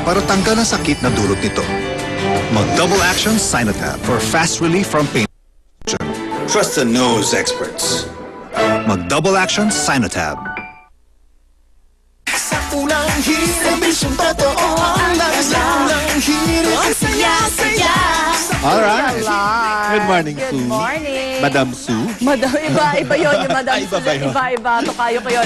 para tanggal ang sakit na dulot nito. Mag-double action Sinotab for fast relief from pain. Trust the nose experts. Mag-double action Sinotab. Sa unang hirit, serbisyong totoo ang lakas ng hirit. Ang saya-saya. Alright. Good morning, Good Sue. morning. Madam Sue. Madam, iba yun, yung Madam Iba ba yun? Iba, tokayo ko yun.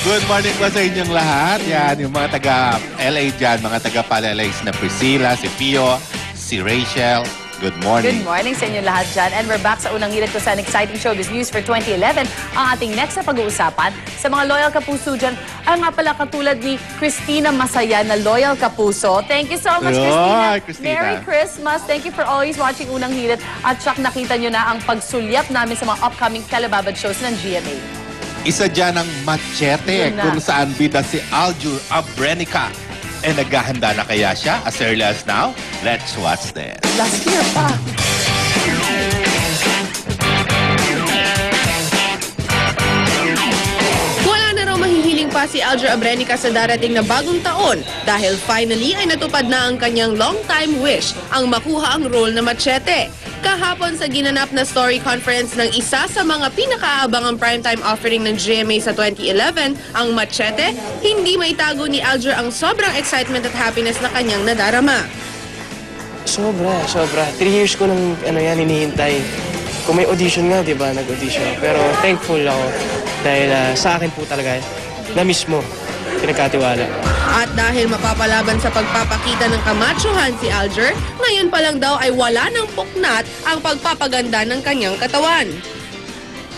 Good morning po sa inyong lahat. Yan, yung mga taga-LA dyan, mga taga-Palalays na Priscilla, si Pio, si Rachel. Good morning. Good morning sa inyo lahat dyan. And we're back sa unang hirit ko sa exciting showbiz news for 2011. Ang ating next na pag-uusapan sa mga loyal kapuso dyan, ay nga pala katulad ni Christina Masaya na loyal kapuso. Thank you so much, Christina. Merry Christmas. Thank you for always watching unang hirit. At tsak nakita nyo na ang pagsulyap namin sa mga upcoming telebabad shows ng GMA. Isa dyan ang Machete, Yun na. kung saan bida si Aljur Abrenica. Naghahanda na kaya siya as early as now? Let's watch this. Last year pa. Wala na raw mahihiling pa si Aljur Abrenica sa darating na bagong taon dahil finally ay natupad na ang kanyang long-time wish, ang makuha ang role na Machete. Kahapon sa ginanap na story conference ng isa sa mga pinakaabangang primetime offering ng GMA sa 2011, ang Machete, hindi maitago ni Aljur ang sobrang excitement at happiness na kanyang nadarama. Sobra. 3 years ko nang hinihintay. Kung may audition nga, di ba, nag-audition. Pero thankful ako dahil sa akin po talaga, na mismo, pinagkatiwala. At dahil mapapalaban sa pagpapakita ng kamachohan si Aljur, ngayon pa lang daw ay wala ng puknat ang pagpapaganda ng kanyang katawan.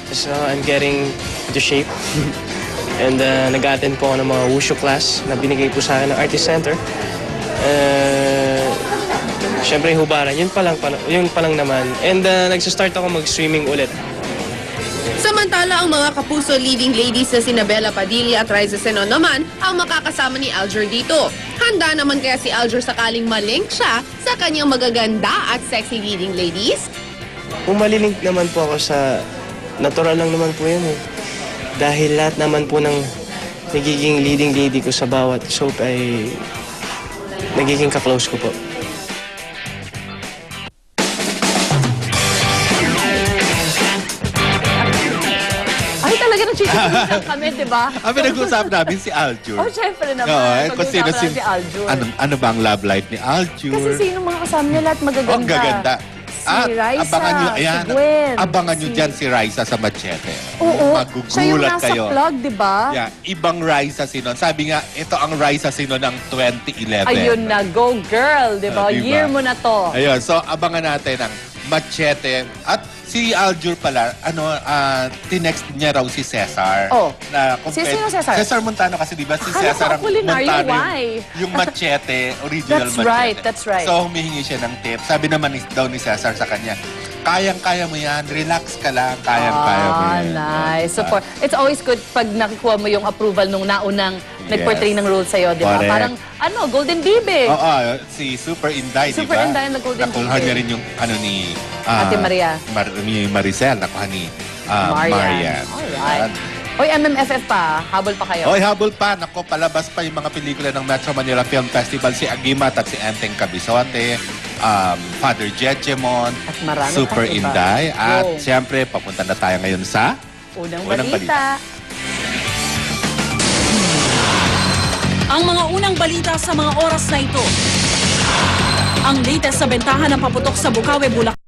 So, I'm getting into shape. And nag-attend po ako ng mga wushu class na binigay po sa akin ng Artist Center. Siyempre, hubaran. Yun pa lang naman. And nagsistart ako mag-swimming ulit. Samantala, ang mga kapuso leading ladies na sina Bella Padilla at Raisa Senon naman ang makakasama ni Aljur dito. Handa naman kaya si Aljur sakaling malink siya sa kanyang magaganda at sexy leading ladies? Kung malilink naman po ako sa natural lang naman po yun eh. Dahil lahat naman po ng nagiging leading lady ko sa bawat soap ay nagiging ka-close ko po. Ay, talaga nag-chicken kami, di ba? Ang pinag-usap namin si Aljur. Oh, syempre naman. Kung sino Pag-usapan natin si Aljur. Ano ba ang love life ni Aljur? Kasi sino mga kasama niya lahat magaganda. Ang gaganda. Si Raisa, abangan nyo, si Gwen. Abangan nyo dyan si Raisa sa Machete. Oo. Siya yung Magugulat nasa kayo. vlog, di ba? Yeah, ibang Raisa Sinon. Sabi nga, ito ang Raisa Sinon ng 2011. Ayun na, go girl, di ba? Diba? Year mo na to. Ayun, so abangan natin ang Machete. At si Aljur pala, tinext niya raw si Cesar. Oh. Na Sino Cesar? Cesar Montano kasi di ba si Akala Cesar ko culinary, Montano why? yung Machete, original That's Machete. that's right. So humihingi siya ng tip. Sabi naman daw ni Cesar sa kanya, kayang-kaya mo yan, relax ka lang, kayang-kaya mo yan. Nice. Support. It's always good pag nakukuha mo yung approval nung naunang nag-portray ng role sa'yo, di ba? Correct. Parang, Golden Bibe. Oo, si Super Inday, di ba? Super Inday na Golden Nakuha Bibe. niya rin yung ni Ate Maria. ni Maricel, nakuha ni Marian. Alright. Oy, MMFF pa. Habol pa kayo. Oy, habol pa. Nako, palabas pa yung mga pelikula ng Metro Manila Film Festival. Si Agimat at si Enteng Cabisote, Father Jejemon, At marami Super pang iba. Inday. At Wow. siyempre, papunta na tayo ngayon sa Unang Unang balita. Ang mga unang balita sa mga oras na ito. Ang latest sa bentahan ng paputok sa Bukawi, Bulacan.